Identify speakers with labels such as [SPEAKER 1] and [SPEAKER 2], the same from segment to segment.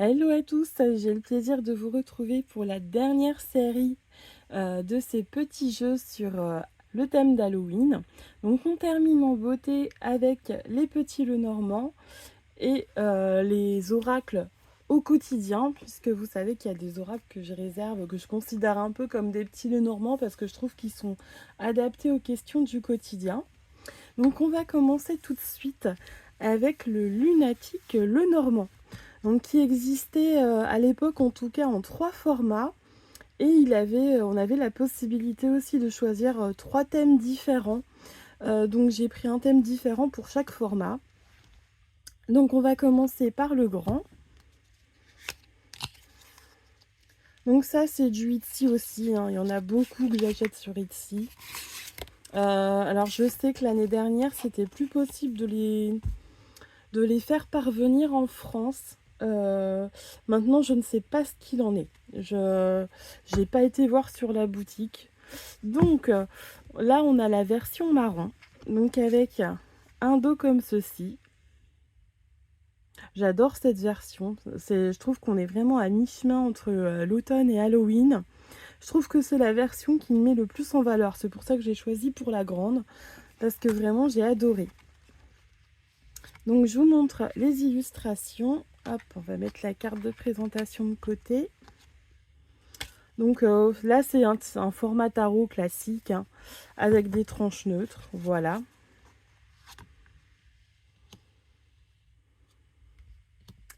[SPEAKER 1] Hello à tous, j'ai le plaisir de vous retrouver pour la dernière série de ces petits jeux sur le thème d'Halloween. Donc on termine en beauté avec les petits Lenormand et les oracles au quotidien, puisque vous savez qu'il y a des oracles que je réserve, que je considère un peu comme des petits Lenormand parce que je trouve qu'ils sont adaptés aux questions du quotidien. Donc on va commencer tout de suite avec le lunatique Lenormand. Donc qui existait à l'époque en tout cas en 3 formats. Et on avait la possibilité aussi de choisir 3 thèmes différents. Donc j'ai pris un thème différent pour chaque format. Donc on va commencer par le grand. Donc ça c'est du Etsy aussi, hein. Il y en a beaucoup que j'achète sur Etsy. Alors je sais que l'année dernière c'était plus possible de les faire parvenir en France. Maintenant, je ne sais pas ce qu'il en est. Je n'ai pas été voir sur la boutique. Donc, là, on a la version marron. Donc, avec un dos comme ceci. J'adore cette version. Je trouve qu'on est vraiment à mi-chemin entre l'automne et Halloween. Je trouve que c'est la version qui me met le plus en valeur. C'est pour ça que j'ai choisi pour la grande. Parce que vraiment, j'ai adoré. Donc je vous montre les illustrations. Hop, on va mettre la carte de présentation de côté. Donc là c'est un format tarot classique, hein, avec des tranches neutres, voilà.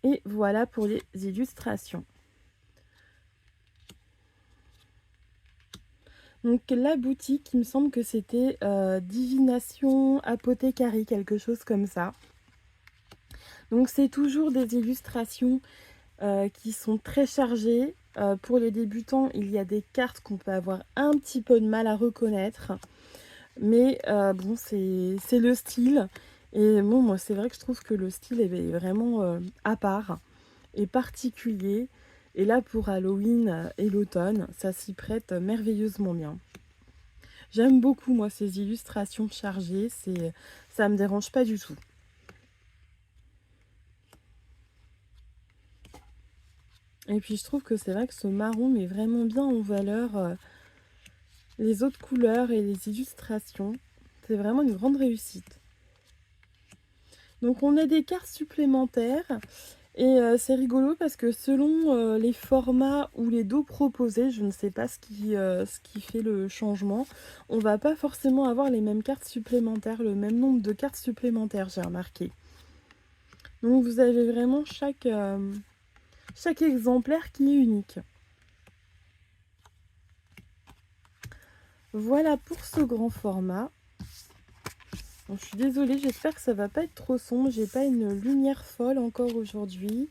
[SPEAKER 1] Et voilà pour les illustrations. Donc la boutique, il me semble que c'était Divination Apothécarie, quelque chose comme ça. Donc c'est toujours des illustrations qui sont très chargées. Pour les débutants, il y a des cartes qu'on peut avoir un petit peu de mal à reconnaître. Mais bon, c'est le style. Et bon, moi, c'est vrai que je trouve que le style est vraiment à part et particulier. Et là, pour Halloween et l'automne, ça s'y prête merveilleusement bien. J'aime beaucoup, moi, ces illustrations chargées. Ça me dérange pas du tout. Et puis, je trouve que c'est vrai que ce marron met vraiment bien en valeur les autres couleurs et les illustrations. C'est vraiment une grande réussite. Donc, on a des cartes supplémentaires. Et c'est rigolo parce que selon les formats ou les dos proposés, je ne sais pas ce qui fait le changement, on va pas forcément avoir les mêmes cartes supplémentaires, le même nombre de cartes supplémentaires, j'ai remarqué. Donc vous avez vraiment chaque exemplaire qui est unique. Voilà pour ce grand format. Bon, je suis désolée, j'espère que ça va pas être trop sombre, j'ai pas une lumière folle encore aujourd'hui.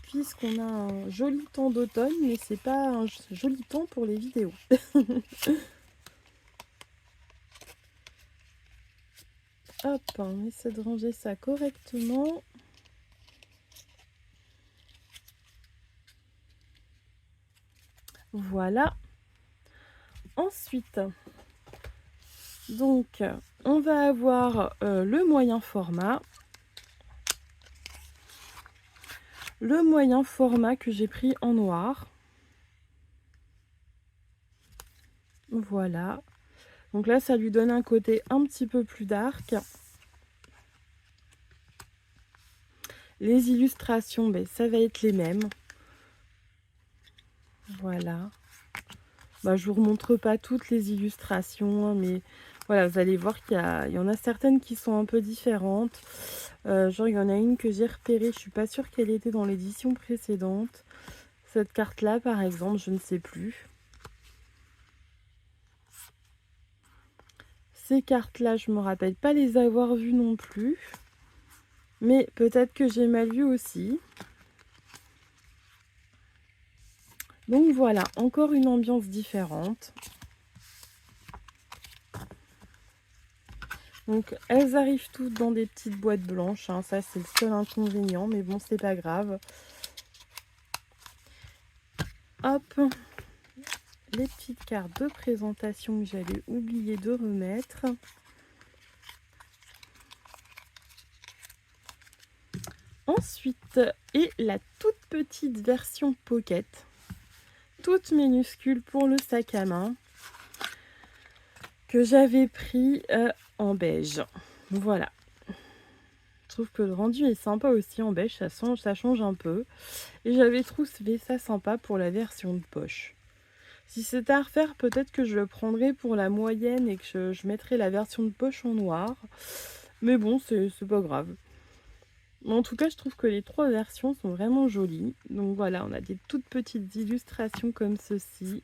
[SPEAKER 1] Puisqu'on a un joli temps d'automne, mais c'est pas un joli temps pour les vidéos. Hop, on essaie de ranger ça correctement. Voilà. Ensuite, donc, on va avoir le moyen format. Le moyen format que j'ai pris en noir. Voilà. Donc là, ça lui donne un côté un petit peu plus dark. Les illustrations, ben, ça va être les mêmes. Voilà. Bah, je vous remontre pas toutes les illustrations, hein, mais voilà, vous allez voir qu'il y en a certaines qui sont un peu différentes. Genre, il y en a une que j'ai repérée, je suis pas sûre qu'elle était dans l'édition précédente. Cette carte-là, par exemple, je ne sais plus. Ces cartes-là, je me rappelle pas les avoir vues non plus. Mais peut-être que j'ai mal vu aussi. Donc voilà, encore une ambiance différente. Donc elles arrivent toutes dans des petites boîtes blanches, hein. Ça c'est le seul inconvénient, mais bon, c'est pas grave. Hop, les petites cartes de présentation que j'avais oublié de remettre. Ensuite, et la toute petite version pocket, toute minuscule pour le sac à main, que j'avais pris en beige. Voilà. Je trouve que le rendu est sympa aussi en beige, ça change un peu. Et j'avais trouvé ça sympa pour la version de poche. Si c'était à refaire, peut-être que je le prendrais pour la moyenne et que je mettrais la version de poche en noir. Mais bon, c'est pas grave. En tout cas, je trouve que les 3 versions sont vraiment jolies. Donc voilà, on a des toutes petites illustrations comme ceci.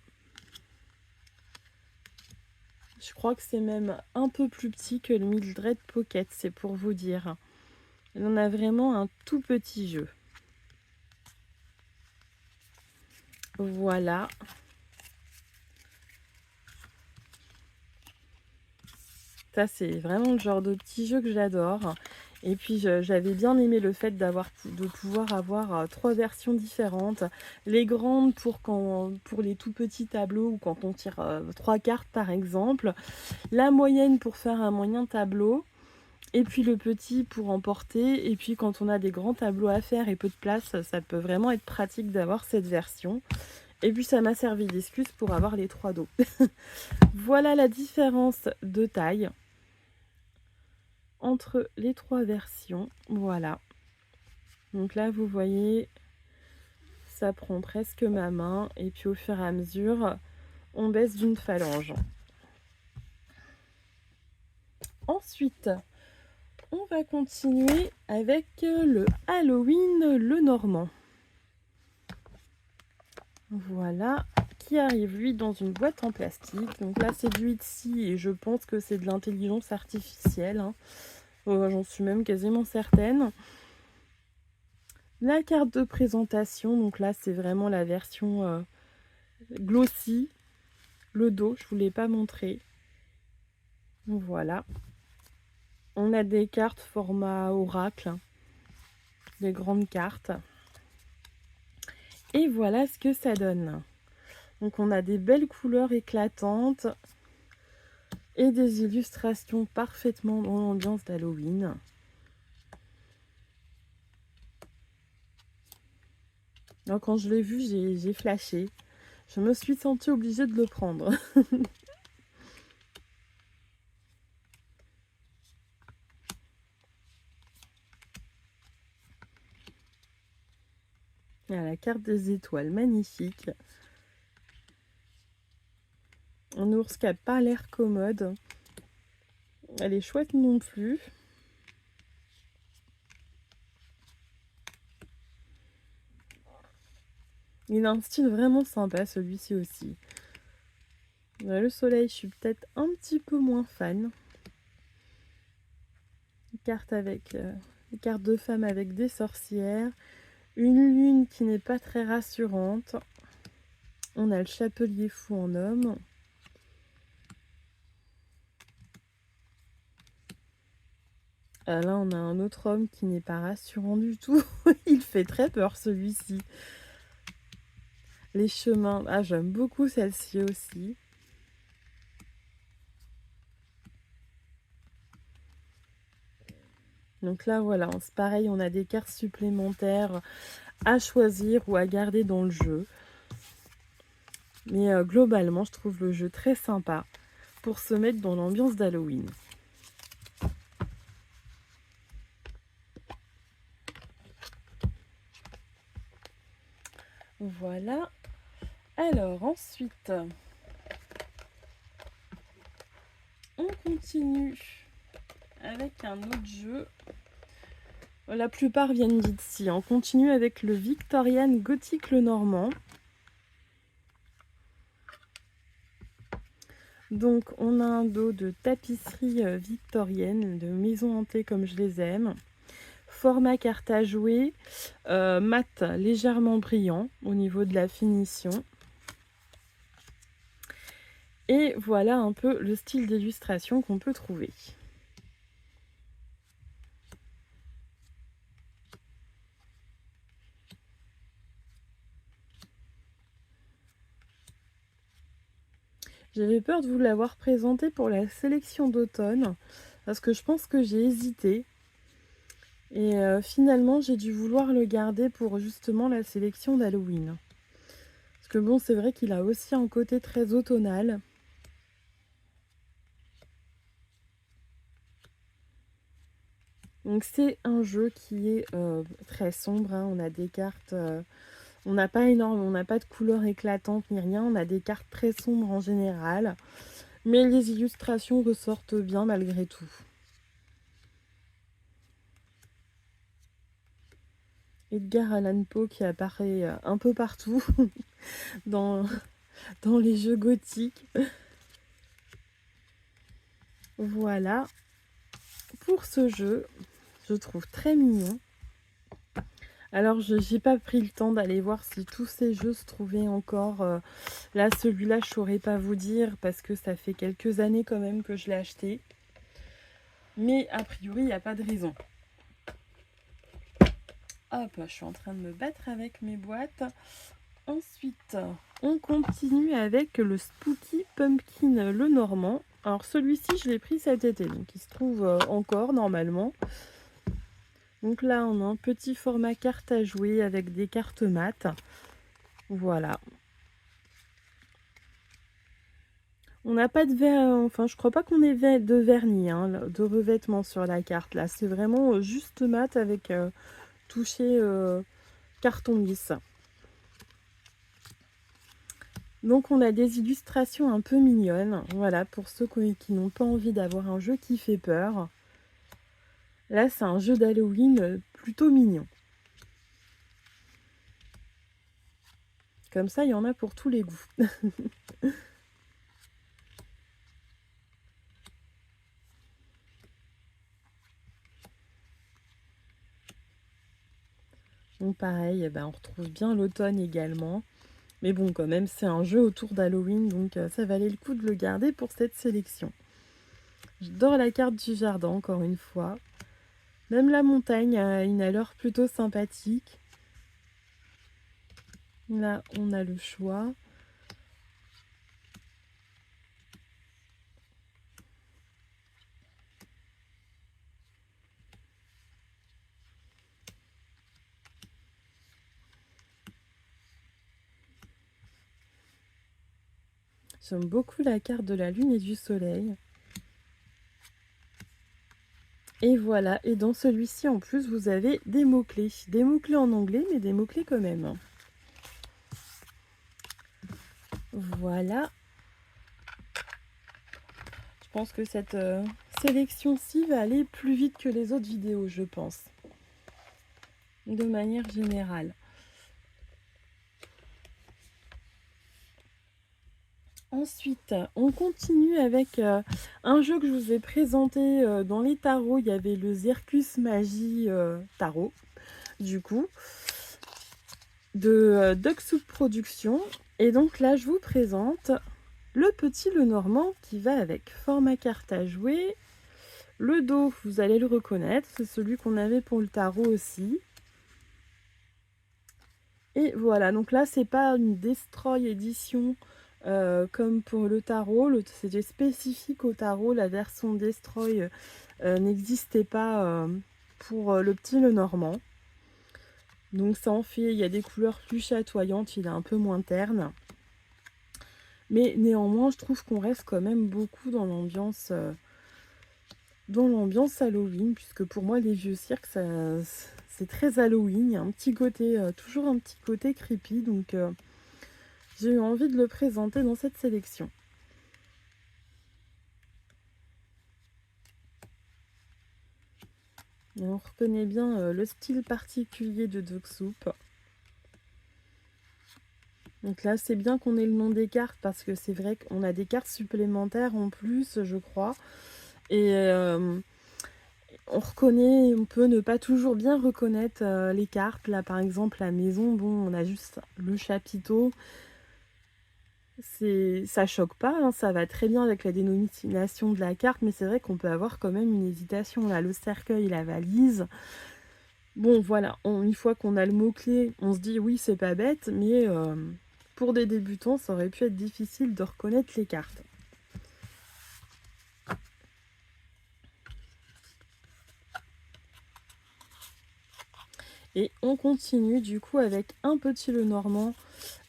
[SPEAKER 1] Je crois que c'est même un peu plus petit que le Mildred Pocket, c'est pour vous dire. On a vraiment un tout petit jeu. Voilà. Ça, c'est vraiment le genre de petit jeu que j'adore. Et puis, j'avais bien aimé le fait de pouvoir avoir 3 versions différentes. Les grandes pour les tout petits tableaux ou quand on tire 3 cartes, par exemple. La moyenne pour faire un moyen tableau. Et puis le petit pour emporter. Et puis quand on a des grands tableaux à faire et peu de place, ça peut vraiment être pratique d'avoir cette version. Et puis ça m'a servi d'excuse pour avoir les 3 dos. Voilà la différence de taille entre les 3 versions. Voilà. Donc là, vous voyez, ça prend presque ma main. Et puis au fur et à mesure, on baisse d'une phalange. Ensuite, on va continuer avec le Halloween le Normand. Voilà, qui arrive lui dans une boîte en plastique. Donc là c'est du Etsy et je pense que c'est de l'intelligence artificielle. Hein. J'en suis même quasiment certaine. La carte de présentation, donc là c'est vraiment la version glossy. Le dos, je ne vous l'ai pas montré. Voilà. On a des cartes format oracle, des grandes cartes. Et voilà ce que ça donne. Donc on a des belles couleurs éclatantes et des illustrations parfaitement dans l'ambiance d'Halloween. Alors quand je l'ai vu, j'ai flashé. Je me suis sentie obligée de le prendre. Il y a la carte des étoiles, magnifique. Un ours qui n'a pas l'air commode. Elle est chouette non plus. Il a un style vraiment sympa, celui-ci aussi. Le soleil, je suis peut-être un petit peu moins fan. Une carte avec une carte de femme avec des sorcières. Une lune qui n'est pas très rassurante. On a le chapelier fou en homme. Là, on a un autre homme qui n'est pas rassurant du tout. Il fait très peur, celui-ci. Les chemins. Ah, j'aime beaucoup celle-ci aussi. Donc là, voilà, c'est pareil, on a des cartes supplémentaires à choisir ou à garder dans le jeu. Mais globalement, je trouve le jeu très sympa pour se mettre dans l'ambiance d'Halloween. Voilà. Alors ensuite, on continue avec un autre jeu. La plupart viennent d'ici. On continue avec le Victorian Gothique le Normand. Donc on a un dos de tapisserie victorienne, de maison hantée comme je les aime. Format carte à jouer, mat légèrement brillant au niveau de la finition. Et voilà un peu le style d'illustration qu'on peut trouver. J'avais peur de vous l'avoir présenté pour la sélection d'automne, parce que je pense que j'ai hésité. Et finalement, j'ai dû vouloir le garder pour justement la sélection d'Halloween. Parce que bon, c'est vrai qu'il a aussi un côté très automnal. Donc c'est un jeu qui est très sombre, hein. On a des cartes, on n'a pas on n'a pas de couleurs éclatantes ni rien, on a des cartes très sombres en général. Mais les illustrations ressortent bien malgré tout. Edgar Allan Poe qui apparaît un peu partout dans, dans les jeux gothiques. Voilà pour ce jeu, je trouve très mignon. Alors je n'ai pas pris le temps d'aller voir si tous ces jeux se trouvaient encore. Là celui-là je saurais pas vous dire parce que ça fait quelques années quand même que je l'ai acheté. Mais a priori il n'y a pas de raison. Hop, je suis en train de me battre avec mes boîtes. Ensuite, on continue avec le Spooky Pumpkin le Normand. Alors celui-ci, je l'ai pris cet été, donc il se trouve encore normalement. Donc là, on a un petit format carte à jouer avec des cartes mat. Voilà. On n'a pas de enfin je crois pas qu'on ait de vernis, hein, de revêtement sur la carte. Là, c'est vraiment juste mat avec touché carton lisse. Donc on a des illustrations un peu mignonnes, voilà, pour ceux qui n'ont pas envie d'avoir un jeu qui fait peur. Là c'est un jeu d'Halloween plutôt mignon. Comme ça il y en a pour tous les goûts. Donc pareil, on retrouve bien l'automne également. Mais bon quand même c'est un jeu autour d'Halloween, donc ça valait le coup de le garder pour cette sélection. J'adore la carte du jardin encore une fois. Même la montagne a une allure plutôt sympathique. Là on a le choix. J'aime beaucoup la carte de la lune et du soleil. Et voilà, et dans celui-ci en plus vous avez des mots-clés. Des mots-clés en anglais, mais des mots-clés quand même. Voilà. Je pense que cette sélection-ci va aller plus vite que les autres vidéos, je pense. De manière générale. Ensuite, on continue avec un jeu que je vous ai présenté dans les tarots. Il y avait le Zircus Magie Tarot, du coup, de Duck Soup Productions. Et donc là, je vous présente le petit Lenormand qui va avec format carte à jouer. Le dos, vous allez le reconnaître, c'est celui qu'on avait pour le tarot aussi. Et voilà, donc là, c'est pas une Destroy édition comme pour le tarot. C'était spécifique au tarot. La version Destroy n'existait pas pour le petit Lenormand. Donc ça en fait, il y a des couleurs plus chatoyantes, il est un peu moins terne. Mais néanmoins, je trouve qu'on reste quand même beaucoup dans l'ambiance Halloween, puisque pour moi, les vieux cirques, c'est très Halloween. Il y a un petit côté, toujours un petit côté creepy, donc j'ai eu envie de le présenter dans cette sélection. Et on reconnaît bien le style particulier de Duck Soup. Donc là, c'est bien qu'on ait le nom des cartes, parce que c'est vrai qu'on a des cartes supplémentaires en plus, je crois. Et on reconnaît, on peut ne pas toujours bien reconnaître les cartes. Là, par exemple, la maison, bon, on a juste le chapiteau. Ça choque pas, hein, ça va très bien avec la dénomination de la carte, mais c'est vrai qu'on peut avoir quand même une hésitation. Là, le cercueil, la valise. Bon, voilà, une fois qu'on a le mot-clé, on se dit oui, c'est pas bête, mais pour des débutants, ça aurait pu être difficile de reconnaître les cartes. Et on continue du coup avec un petit Lenormand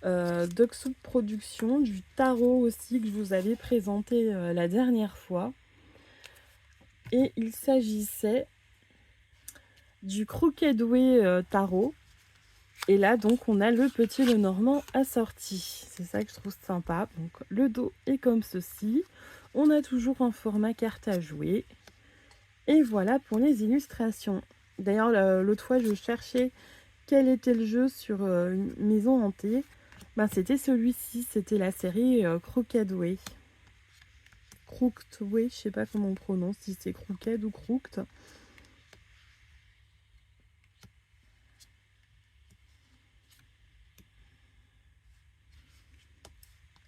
[SPEAKER 1] d'Oxoud Production, du tarot aussi que je vous avais présenté la dernière fois. Et il s'agissait du Crooked Way tarot. Et là donc on a le petit Lenormand assorti. C'est ça que je trouve sympa. Donc le dos est comme ceci. On a toujours un format carte à jouer. Et voilà pour les illustrations. D'ailleurs l'autre fois je cherchais quel était le jeu sur une maison hantée. Ben, c'était celui-ci, c'était la série Crooked Way. Crooked Way, je sais pas comment on prononce, si c'est Crooked ou Crooked.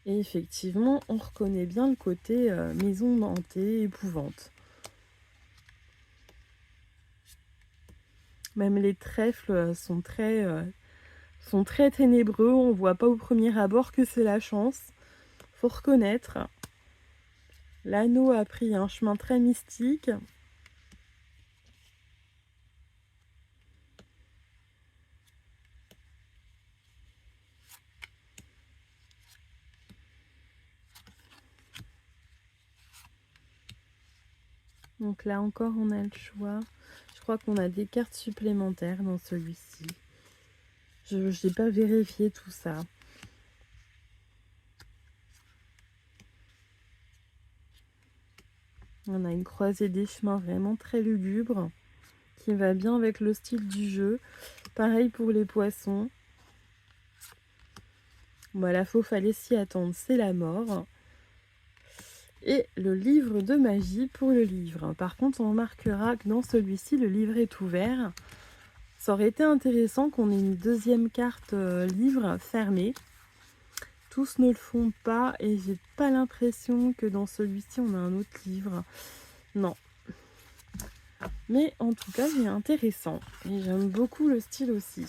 [SPEAKER 1] Et effectivement, on reconnaît bien le côté maison hantée, épouvante. Même les trèfles sont très ténébreux, on voit pas au premier abord que c'est la chance. Faut reconnaître. L'anneau a pris un chemin très mystique. Donc là encore, on a le choix. Je crois qu'on a des cartes supplémentaires dans celui-ci. Je n'ai pas vérifié tout ça. On a une croisée des chemins vraiment très lugubre qui va bien avec le style du jeu. Pareil pour les poissons. Bon, la faux fallait s'y attendre, c'est la mort. Et le livre de magie pour le livre. Par contre, on remarquera que dans celui-ci, le livre est ouvert. Ça aurait été intéressant qu'on ait une deuxième carte livre fermée. Tous ne le font pas et j'ai pas l'impression que dans celui-ci, on a un autre livre. Non. Mais en tout cas, c'est intéressant. Et j'aime beaucoup le style aussi.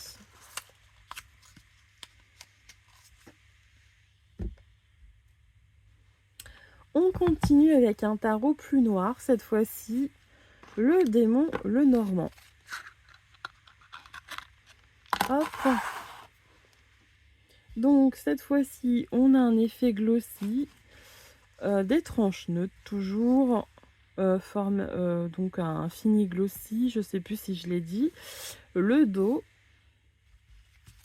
[SPEAKER 1] On continue avec un tarot plus noir, cette fois-ci, le démon Lenormand. Hop. Donc cette fois-ci, on a un effet glossy, des tranches neutres toujours, donc un fini glossy, je sais plus si je l'ai dit, le dos.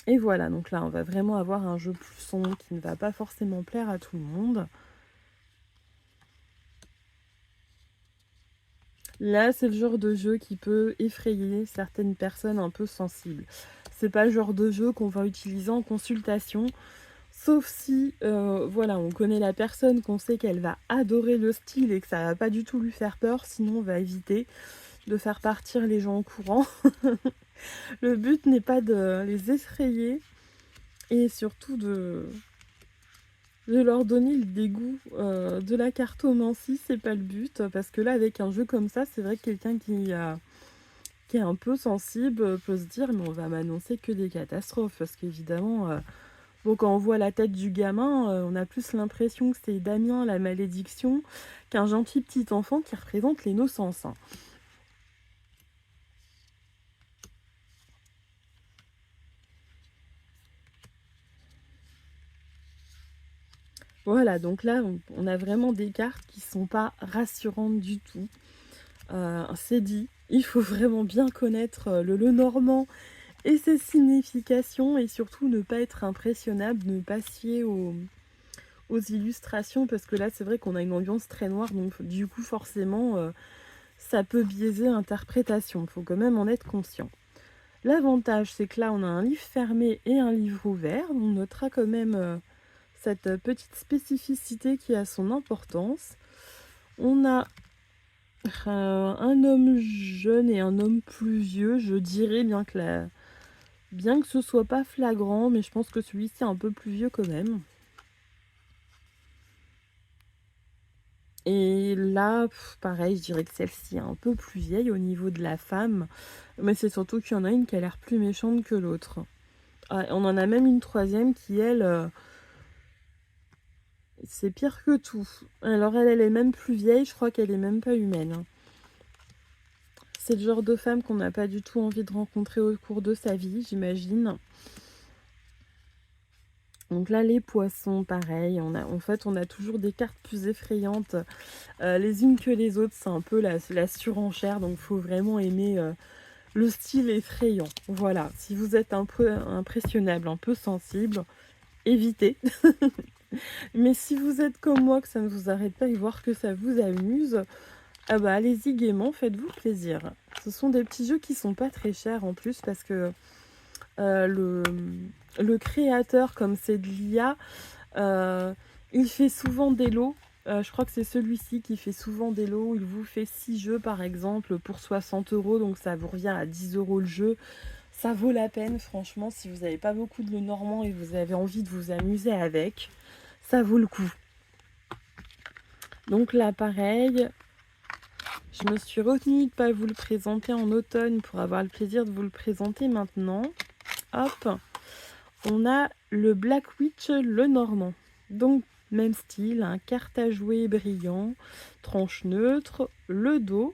[SPEAKER 1] Et voilà, donc là on va vraiment avoir un jeu plus sombre qui ne va pas forcément plaire à tout le monde. Là, c'est le genre de jeu qui peut effrayer certaines personnes un peu sensibles. C'est pas le genre de jeu qu'on va utiliser en consultation, sauf si, voilà, on connaît la personne, qu'on sait qu'elle va adorer le style et que ça va pas du tout lui faire peur, sinon on va éviter de faire partir les gens en courant. Le but n'est pas de les effrayer et surtout de leur donner le dégoût de la cartomancie, c'est pas le but, parce que là avec un jeu comme ça, c'est vrai que quelqu'un qui est un peu sensible peut se dire mais on va m'annoncer que des catastrophes, parce qu'évidemment bon, quand on voit la tête du gamin, on a plus l'impression que c'est Damien la malédiction qu'un gentil petit enfant qui représente l'innocence, hein. Voilà, donc là on a vraiment des cartes qui sont pas rassurantes du tout. C'est dit, il faut vraiment bien connaître le Lenormand et ses significations, et surtout ne pas être impressionnable, ne pas se fier aux illustrations, parce que là c'est vrai qu'on a une ambiance très noire, donc du coup forcément ça peut biaiser l'interprétation, il faut quand même en être conscient. L'avantage, c'est que là on a un livre fermé et un livre ouvert, on notera quand même cette petite spécificité qui a son importance. On a un homme jeune et un homme plus vieux, je dirais, bien que ce soit pas flagrant, mais je pense que celui-ci est un peu plus vieux quand même. Et là, pareil, je dirais que celle-ci est un peu plus vieille au niveau de la femme, mais c'est surtout qu'il y en a une qui a l'air plus méchante que l'autre. Ah, on en a même une troisième qui, elle, c'est pire que tout. Alors elle est même plus vieille, je crois qu'elle est même pas humaine, hein. C'est le genre de femme qu'on n'a pas du tout envie de rencontrer au cours de sa vie, j'imagine. Donc là, les poissons, pareil, en fait, on a toujours des cartes plus effrayantes les unes que les autres. C'est un peu la surenchère, donc il faut vraiment aimer le style effrayant. Voilà, si vous êtes un peu impressionnable, un peu sensible, évitez. Mais si vous êtes comme moi, que ça ne vous arrête pas et voir que ça vous amuse, ah bah allez-y gaiement, faites-vous plaisir. Ce sont des petits jeux qui sont pas très chers en plus parce que euh, le, le créateur, comme c'est de l'IA, il fait souvent des lots. Je crois que c'est celui-ci qui fait souvent des lots. Il vous fait 6 jeux par exemple pour 60 euros, donc ça vous revient à 10 euros le jeu. Ça vaut la peine, franchement, si vous n'avez pas beaucoup de Lenormand et vous avez envie de vous amuser avec, ça vaut le coup. Donc là, pareil, je me suis retenue de ne pas vous le présenter en automne pour avoir le plaisir de vous le présenter maintenant. Hop, on a le Black Witch Lenormand. Donc, même style, un carte à jouer brillant, tranche neutre, le dos.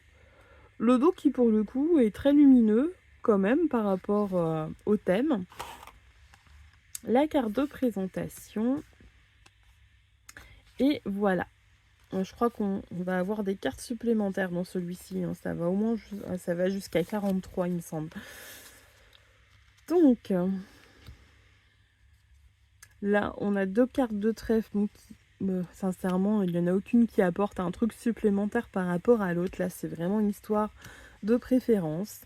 [SPEAKER 1] Le dos qui, pour le coup, est très lumineux, quand même, par rapport au thème. La carte de présentation. Et voilà. Je crois qu'on va avoir des cartes supplémentaires dans celui-ci. Hein. Ça va au moins ça va jusqu'à 43, il me semble. Donc, là, on a 2 cartes de trèfle. Donc, sincèrement, il n'y en a aucune qui apporte un truc supplémentaire par rapport à l'autre. Là, c'est vraiment une histoire de préférence.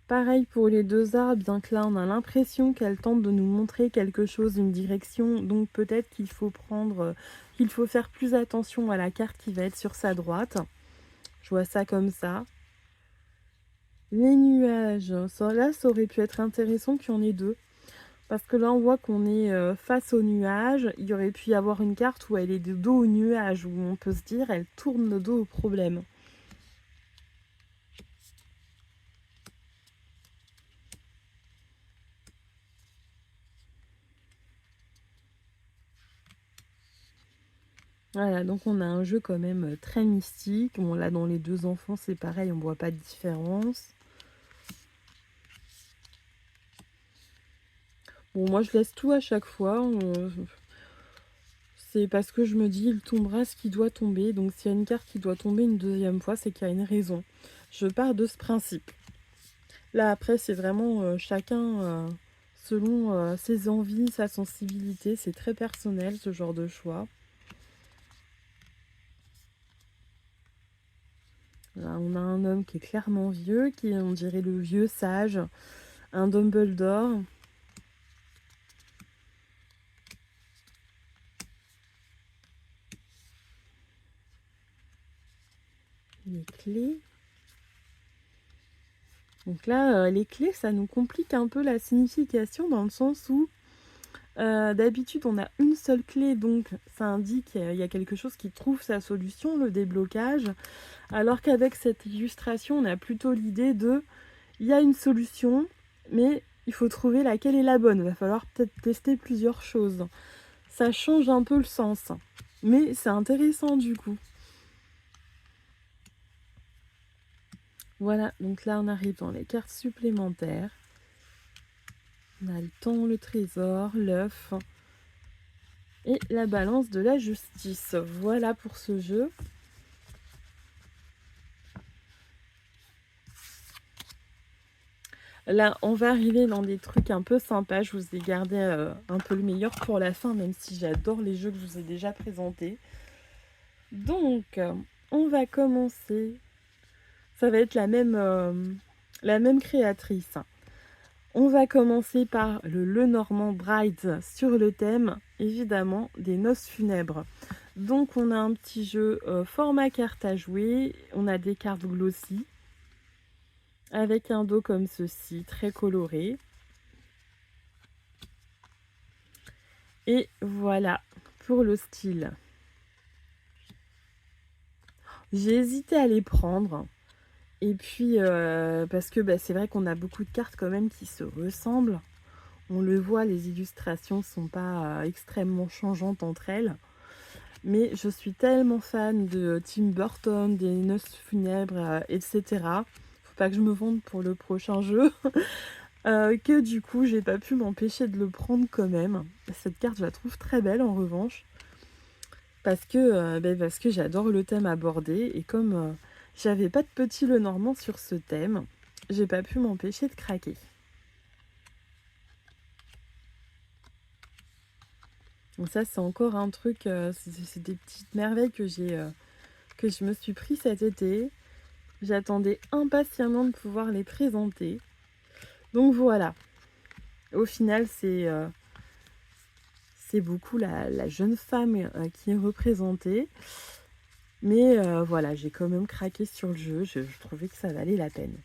[SPEAKER 1] Pareil pour les 2 arbres, bien que là on a l'impression qu'elle tente de nous montrer quelque chose, une direction, donc peut-être qu'il faut qu'il faut faire plus attention à la carte qui va être sur sa droite. Je vois ça comme ça. Les nuages, là ça aurait pu être intéressant qu'il y en ait 2. Parce que là on voit qu'on est face aux nuages, il y aurait pu y avoir une carte où elle est de dos aux nuages, où on peut se dire elle tourne le dos au problème. Voilà, donc on a un jeu quand même très mystique. Bon, là, dans les 2 enfants, c'est pareil, on voit pas de différence. Bon, moi, je laisse tout à chaque fois. C'est parce que je me dis, il tombera ce qui doit tomber. Donc, s'il y a une carte qui doit tomber une 2e fois, c'est qu'il y a une raison. Je pars de ce principe. Là, après, c'est vraiment chacun selon ses envies, sa sensibilité. C'est très personnel, ce genre de choix. Là, on a un homme qui est clairement vieux, qui est, on dirait, le vieux sage, un Dumbledore. Les clés. Donc là, les clés, ça nous complique un peu la signification dans le sens où d'habitude on a une seule clé, donc ça indique qu'il y a quelque chose qui trouve sa solution, le déblocage, alors qu'avec cette illustration, on a plutôt l'idée de il y a une solution, mais il faut trouver laquelle est la bonne. Il va falloir peut-être tester plusieurs choses. Ça change un peu le sens, mais c'est intéressant du coup. Voilà, donc là on arrive dans les cartes supplémentaires. On a le temps, le trésor, l'œuf et la balance de la justice. Voilà pour ce jeu. Là, on va arriver dans des trucs un peu sympas. Je vous ai gardé un peu le meilleur pour la fin, même si j'adore les jeux que je vous ai déjà présentés. Donc, on va commencer. Ça va être la même créatrice. On va commencer par le Lenormand Brides sur le thème, évidemment, des noces funèbres. Donc on a un petit jeu format carte à jouer, on a des cartes glossy, avec un dos comme ceci, très coloré. Et voilà pour le style. J'ai hésité à les prendre. Et puis, parce que c'est vrai qu'on a beaucoup de cartes quand même qui se ressemblent. On le voit, les illustrations ne sont pas extrêmement changeantes entre elles. Mais je suis tellement fan de Tim Burton, des Noces funèbres, etc. Faut pas que je me vante pour le prochain jeu. Que du coup, j'ai pas pu m'empêcher de le prendre quand même. Cette carte, je la trouve très belle en revanche. Parce que j'adore le thème abordé. Et comme j'avais pas de petit Lenormand sur ce thème, j'ai pas pu m'empêcher de craquer. Donc ça, c'est encore un truc, c'est des petites merveilles que je me suis pris cet été. J'attendais impatiemment de pouvoir les présenter. Donc voilà, au final, c'est beaucoup la jeune femme qui est représentée. Mais voilà, j'ai quand même craqué sur le jeu, je trouvais que ça valait la peine.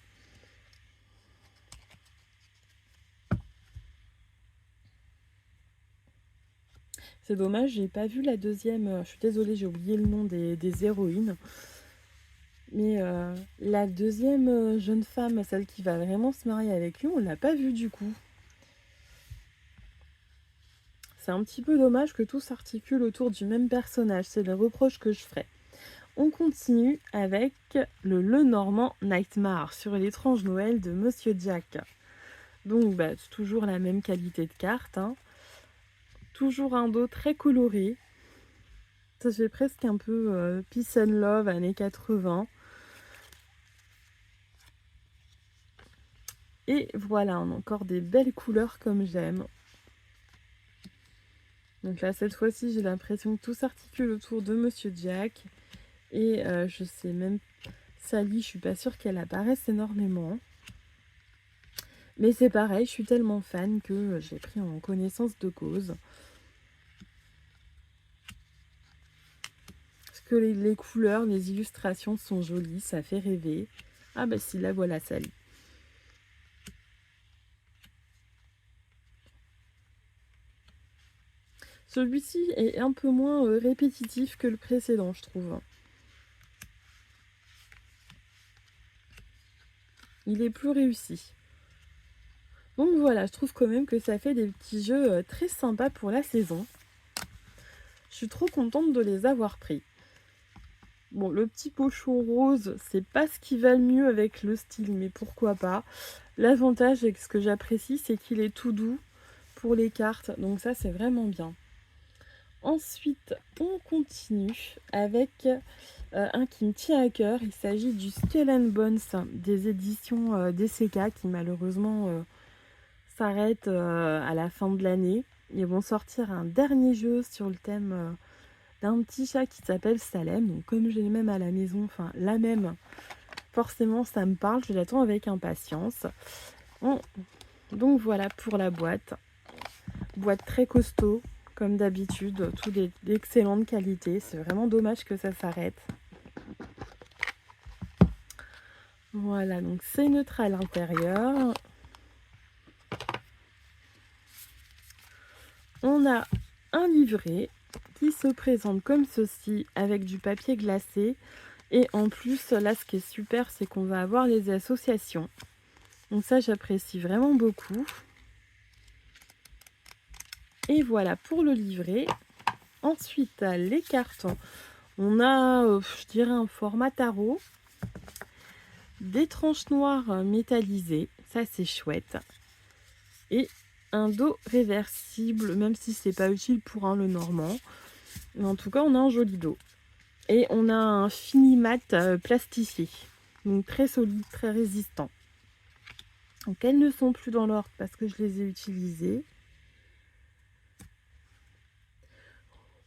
[SPEAKER 1] C'est dommage, j'ai pas vu la deuxième, je suis désolée, j'ai oublié le nom des héroïnes. Mais la deuxième jeune femme, celle qui va vraiment se marier avec lui, on l'a pas vue du coup. C'est un petit peu dommage que tout s'articule autour du même personnage, c'est le reproche que je ferais. On continue avec le Lenormand Nightmare sur l'étrange Noël de Monsieur Jack. Donc c'est toujours la même qualité de carte, hein. Toujours un dos très coloré. Ça fait presque un peu Peace and Love années 80. Et voilà, on a encore des belles couleurs comme j'aime. Donc là, cette fois-ci, j'ai l'impression que tout s'articule autour de Monsieur Jack. Et je sais même... Sally, je suis pas sûre qu'elle apparaisse énormément. Mais c'est pareil, je suis tellement fan que j'ai pris en connaissance de cause. Parce que les couleurs, les illustrations sont jolies, ça fait rêver. Ah bah si, la voilà Sally. Celui-ci est un peu moins répétitif que le précédent, je trouve. Il est plus réussi. Donc voilà, je trouve quand même que ça fait des petits jeux très sympas pour la saison. Je suis trop contente de les avoir pris. Bon, le petit pochon rose, c'est pas ce qui va le mieux avec le style, mais pourquoi pas. L'avantage, et ce que j'apprécie, c'est qu'il est tout doux pour les cartes, donc ça c'est vraiment bien. Ensuite, on continue avec un qui me tient à cœur. Il s'agit du Skull and Bones des éditions DCK qui malheureusement s'arrêtent à la fin de l'année. Ils vont sortir un dernier jeu sur le thème d'un petit chat qui s'appelle Salem. Donc comme j'ai le même à la maison, enfin la même, forcément ça me parle, je l'attends avec impatience. Donc voilà pour la boîte. Boîte très costaud, comme d'habitude, tout d'excellente qualité. C'est vraiment dommage que ça s'arrête. Voilà, donc c'est neutre à l'intérieur. On a un livret qui se présente comme ceci, avec du papier glacé. Et en plus, là, ce qui est super, c'est qu'on va avoir les associations. Donc ça, j'apprécie vraiment beaucoup. Et voilà pour le livret. Ensuite, les cartes. On a, je dirais, un format tarot. Des tranches noires métallisées. Ça, c'est chouette. Et un dos réversible, même si c'est pas utile pour un Lenormand. Mais en tout cas, on a un joli dos. Et on a un finimat plastifié. Donc très solide, très résistant. Donc elles ne sont plus dans l'ordre parce que je les ai utilisées.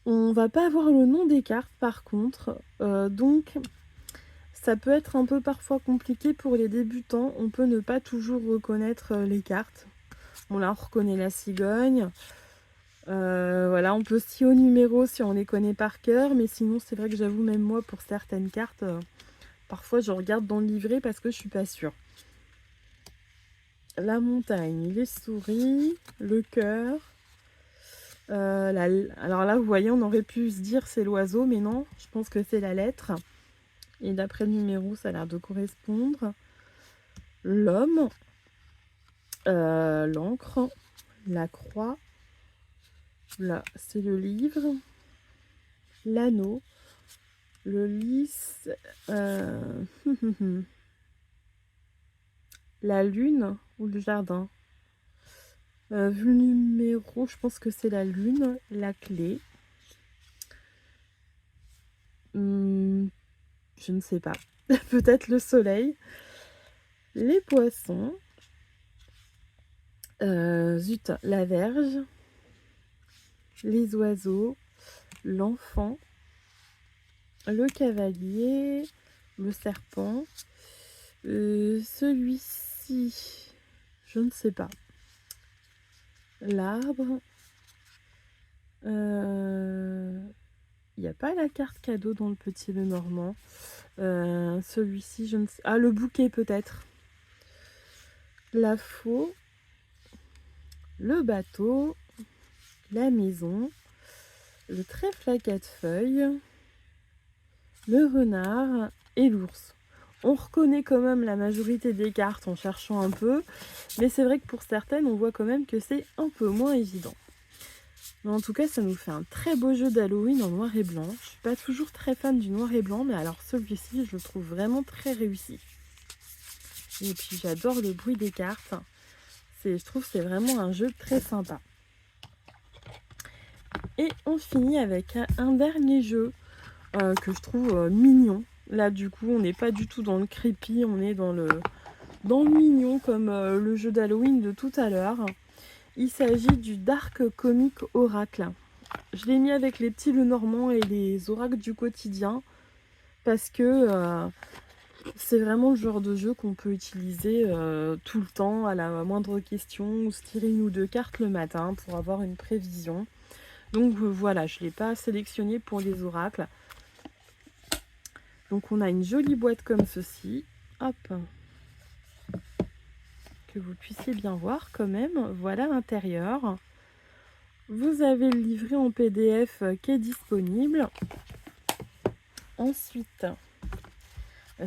[SPEAKER 1] On va pas avoir le nom des cartes par contre. Donc ça peut être un peu parfois compliqué pour les débutants. On peut ne pas toujours reconnaître les cartes. On la reconnaît la cigogne. Voilà, on peut scier au numéro si on les connaît par cœur. Mais sinon, c'est vrai que j'avoue, même moi, pour certaines cartes, parfois je regarde dans le livret parce que je suis pas sûre. La montagne, les souris, le cœur. Alors là, vous voyez, on aurait pu se dire c'est l'oiseau, mais non, je pense que c'est la lettre. Et d'après le numéro, ça a l'air de correspondre. L'homme, l'encre, la croix. Là, c'est le livre. l'anneau, le lys, euh, la lune ou le jardin. Vu le numéro, je pense que c'est la lune, la clé. Je ne sais pas. Peut-être le soleil. Les poissons. Zut, la verge. Les oiseaux. L'enfant. Le cavalier. Le serpent. Celui-ci, je ne sais pas. L'arbre. Il n'y a pas la carte cadeau dans le Petit Lenormand. Celui-ci, je ne sais... Ah, le bouquet peut-être. La faux. Le bateau. La maison. Le trèfle à 4 feuilles. Le renard et l'ours. On reconnaît quand même la majorité des cartes en cherchant un peu. Mais c'est vrai que pour certaines, on voit quand même que c'est un peu moins évident. Mais en tout cas, ça nous fait un très beau jeu d'Halloween en noir et blanc. Je suis pas toujours très fan du noir et blanc, mais alors celui-ci, je le trouve vraiment très réussi. Et puis j'adore le bruit des cartes. Je trouve que c'est vraiment un jeu très sympa. Et on finit avec un dernier jeu que je trouve mignon. Là, du coup, on n'est pas du tout dans le creepy, on est dans le mignon comme le jeu d'Halloween de tout à l'heure. Il s'agit du Dark Comic Oracle. Je l'ai mis avec les petits Lenormand et les oracles du quotidien parce que c'est vraiment le genre de jeu qu'on peut utiliser tout le temps à la moindre question ou se tirer une ou deux cartes le matin pour avoir une prévision. Donc voilà, je ne l'ai pas sélectionné pour les oracles. Donc on a une jolie boîte comme ceci. Hop, que vous puissiez bien voir quand même. Voilà l'intérieur. Vous avez le livret en PDF qui est disponible. Ensuite,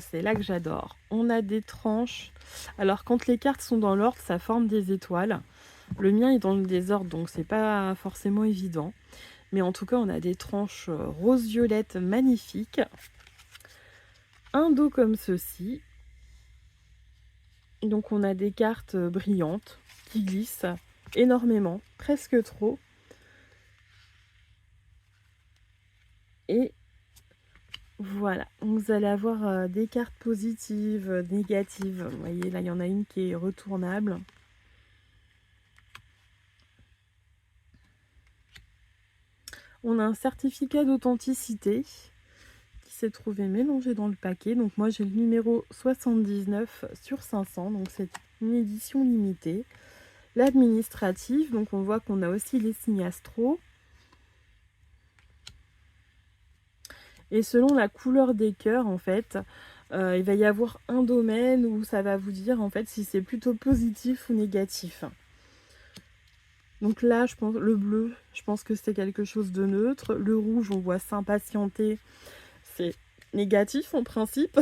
[SPEAKER 1] c'est là que j'adore. On a des tranches. Alors quand les cartes sont dans l'ordre, ça forme des étoiles. Le mien est dans le désordre, donc c'est pas forcément évident. Mais en tout cas, on a des tranches rose-violette magnifiques. Un dos comme ceci. Donc on a des cartes brillantes qui glissent énormément, presque trop. Et voilà, vous allez avoir des cartes positives, négatives. Vous voyez, là, il y en a une qui est retournable. On a un certificat d'authenticité qui s'est trouvé mélangé dans le paquet. Donc moi, j'ai le numéro 79/500. Donc c'est une édition limitée. L'administratif, donc on voit qu'on a aussi les signes astro. Et selon la couleur des cœurs, en fait, il va y avoir un domaine où ça va vous dire, en fait, si c'est plutôt positif ou négatif. Donc là, je pense, le bleu, je pense que c'est quelque chose de neutre. Le rouge, on voit s'impatienter, c'est négatif en principe.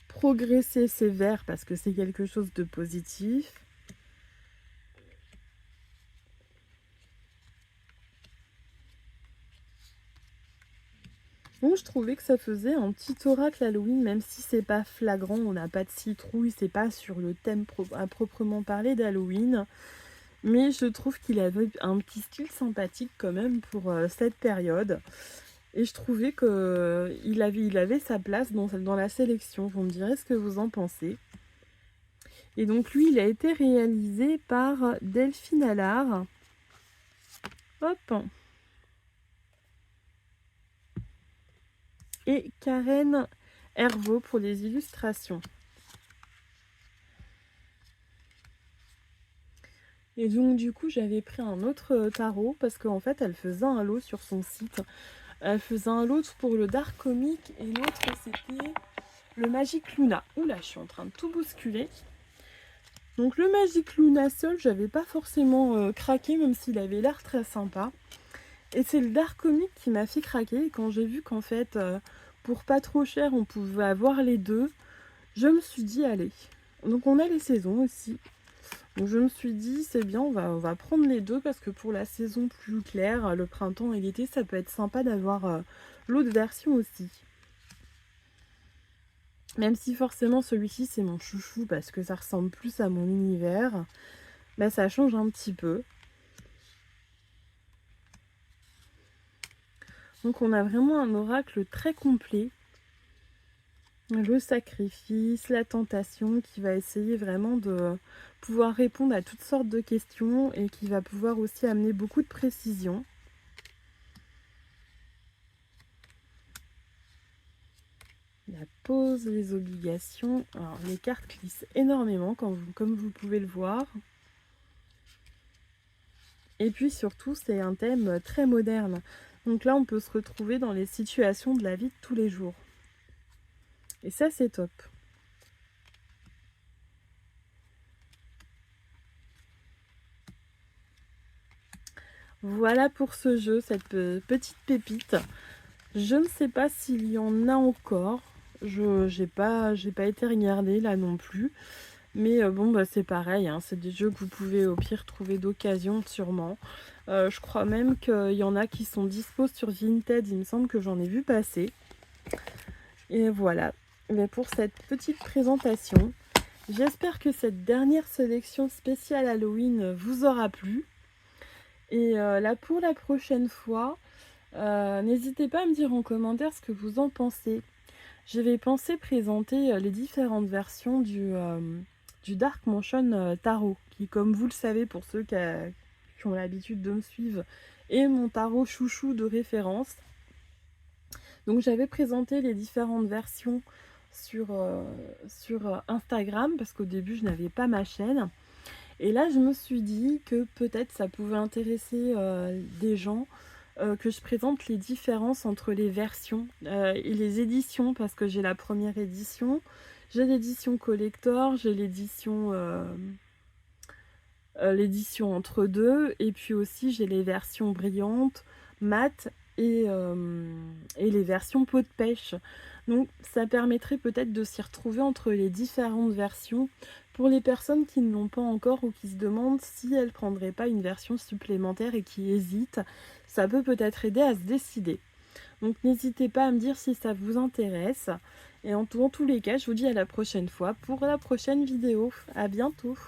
[SPEAKER 1] Progresser, c'est vert parce que c'est quelque chose de positif. Donc je trouvais que ça faisait un petit oracle Halloween, même si c'est pas flagrant, on n'a pas de citrouille, c'est pas sur le thème à proprement parler d'Halloween. Mais je trouve qu'il avait un petit style sympathique quand même pour cette période. Et je trouvais qu'il avait sa place dans la sélection. Vous me direz ce que vous en pensez. Et donc lui, il a été réalisé par Delphine Allard. Hop. Et Karen Hervaux pour les illustrations. Et donc du coup, j'avais pris un autre tarot parce qu'en fait, elle faisait un lot sur son site. Elle faisait un lot pour le Dark Comic et l'autre, c'était le Magic Luna. Oula, je suis en train de tout bousculer. Donc le Magic Luna seul, j'avais pas forcément craqué, même s'il avait l'air très sympa. Et c'est le Dark Comic qui m'a fait craquer. Et quand j'ai vu qu'en fait, pour pas trop cher, on pouvait avoir les deux, je me suis dit, allez. Donc on a les saisons aussi. Donc je me suis dit, c'est bien, on va prendre les deux parce que pour la saison plus claire, le printemps et l'été, ça peut être sympa d'avoir l'autre version aussi. Même si forcément celui-ci c'est mon chouchou parce que ça ressemble plus à mon univers, bah ça change un petit peu. Donc on a vraiment un oracle très complet. Le sacrifice, la tentation, qui va essayer vraiment de pouvoir répondre à toutes sortes de questions et qui va pouvoir aussi amener beaucoup de précision. La pause, les obligations. Alors les cartes glissent énormément comme vous pouvez le voir. Et puis surtout, c'est un thème très moderne. Donc là, on peut se retrouver dans les situations de la vie de tous les jours. Et ça, c'est top. Voilà pour ce jeu, cette petite pépite. Je ne sais pas s'il y en a encore. Je n'ai pas été regarder là non plus. Mais bon, bah, c'est pareil, hein, c'est des jeux que vous pouvez au pire trouver d'occasion sûrement. Je crois même qu'il y en a qui sont dispo sur Vinted, il me semble que j'en ai vu passer. Et voilà, mais pour cette petite présentation, j'espère que cette dernière sélection spéciale Halloween vous aura plu. Et là, pour la prochaine fois, n'hésitez pas à me dire en commentaire ce que vous en pensez. Je vais penser présenter les différentes versions du Dark Mansion Tarot, qui, comme vous le savez, pour ceux qui ont l'habitude de me suivre, est mon tarot chouchou de référence. Donc j'avais présenté les différentes versions sur Instagram, parce qu'au début je n'avais pas ma chaîne. Et là je me suis dit que peut-être ça pouvait intéresser des gens, que je présente les différences entre les versions et les éditions, parce que j'ai la première édition, j'ai l'édition collector, j'ai l'édition entre deux, et puis aussi j'ai les versions brillantes, mates et les versions peau de pêche. Donc ça permettrait peut-être de s'y retrouver entre les différentes versions pour les personnes qui ne l'ont pas encore ou qui se demandent si elles ne prendraient pas une version supplémentaire et qui hésitent. Ça peut peut-être aider à se décider. Donc n'hésitez pas à me dire si ça vous intéresse. Et dans tous les cas, je vous dis à la prochaine fois pour la prochaine vidéo. À bientôt!